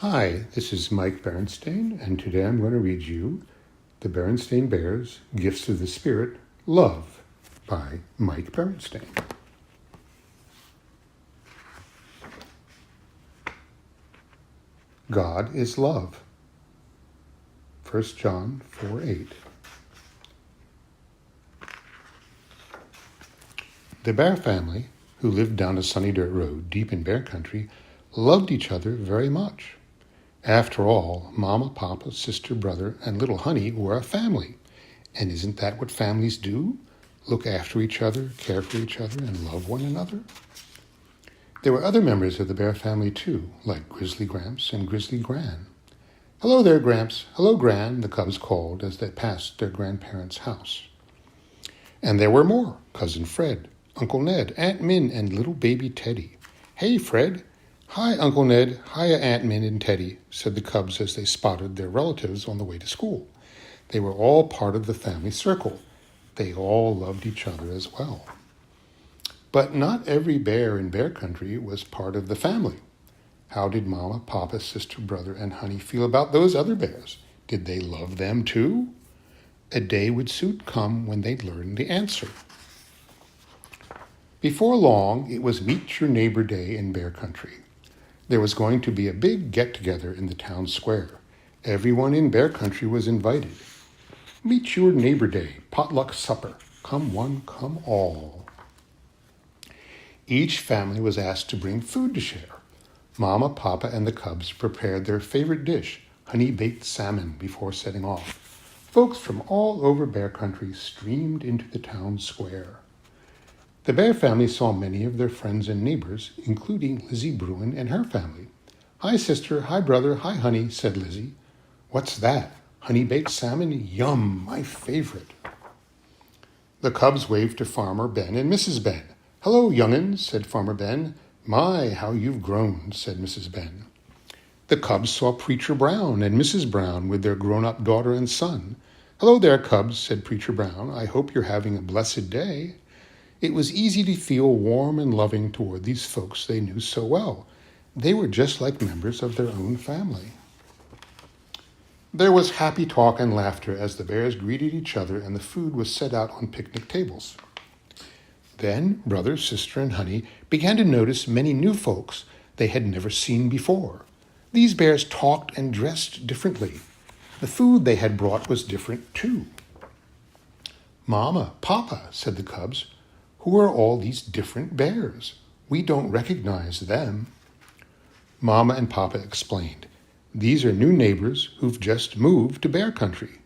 Hi, this is Mike Berenstain, and today I'm going to read you The Berenstain Bears Gifts of the Spirit, Love by Mike Berenstain. God is love. 1 John 4:8. The Bear family, who lived down a sunny dirt road deep in bear country, loved each other very much. After all, Mama, Papa, sister, brother, and little Honey were a family. And isn't that what families do? Look after each other, care for each other, and love one another? There were other members of the Bear family too, like Grizzly Gramps and Grizzly Gran. "Hello there, Gramps. Hello, Gran," the cubs called as they passed their grandparents' house. And there were more: Cousin Fred, Uncle Ned, Aunt Min, and little baby Teddy. "Hey, Fred." "Hi, Uncle Ned. Hiya, Aunt Min and Teddy," said the cubs as they spotted their relatives on the way to school. They were all part of the family circle. They all loved each other as well. But not every bear in bear country was part of the family. How did Mama, Papa, sister, brother, and Honey feel about those other bears? Did they love them too? A day would soon come when they'd learn the answer. Before long, it was Meet Your Neighbor Day in bear country. There was going to be a big get-together in the town square. Everyone in bear country was invited. Meet Your Neighbor Day, potluck supper. Come one, come all. Each family was asked to bring food to share. Mama, Papa, and the cubs prepared their favorite dish, honey-baked salmon, before setting off. Folks from all over bear country streamed into the town square. The bear family saw many of their friends and neighbors, including Lizzie Bruin and her family. "Hi, sister. Hi, brother. Hi, Honey," said Lizzie. "What's that? Honey-baked salmon? Yum, my favorite." The cubs waved to Farmer Ben and Mrs. Ben. "Hello, young'uns," said Farmer Ben. "My, how you've grown," said Mrs. Ben. The cubs saw Preacher Brown and Mrs. Brown with their grown-up daughter and son. "Hello there, cubs," said Preacher Brown. "I hope you're having a blessed day." It was easy to feel warm and loving toward these folks they knew so well. They were just like members of their own family. There was happy talk and laughter as the bears greeted each other and the food was set out on picnic tables. Then brother, sister, and Honey began to notice many new folks they had never seen before. These bears talked and dressed differently. The food they had brought was different too. "Mama, Papa," said the cubs, "who are all these different bears? We don't recognize them." Mama and Papa explained. "These are new neighbors who've just moved to bear country.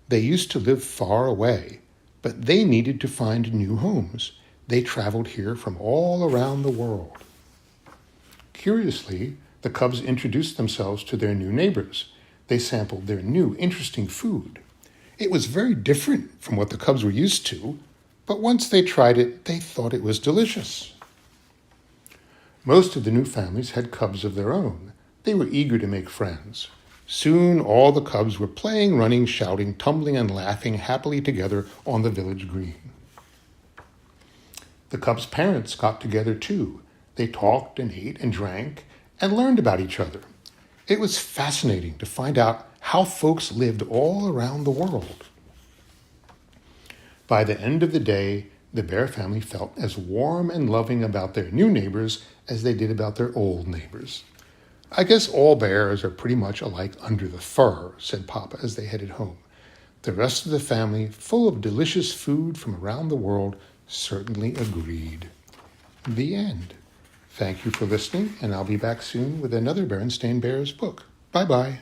They used to live far away, but they needed to find new homes. They traveled here from all around the world." Curiously, the cubs introduced themselves to their new neighbors. They sampled their new, interesting food. It was very different from what the cubs were used to, but once they tried it, they thought it was delicious. Most of the new families had cubs of their own. They were eager to make friends. Soon all the cubs were playing, running, shouting, tumbling, and laughing happily together on the village green. The cubs' parents got together too. They talked and ate and drank and learned about each other. It was fascinating to find out how folks lived all around the world. By the end of the day, the bear family felt as warm and loving about their new neighbors as they did about their old neighbors. "I guess all bears are pretty much alike under the fur," said Papa as they headed home. The rest of the family, full of delicious food from around the world, certainly agreed. The end. Thank you for listening, and I'll be back soon with another Berenstain Bears book. Bye-bye.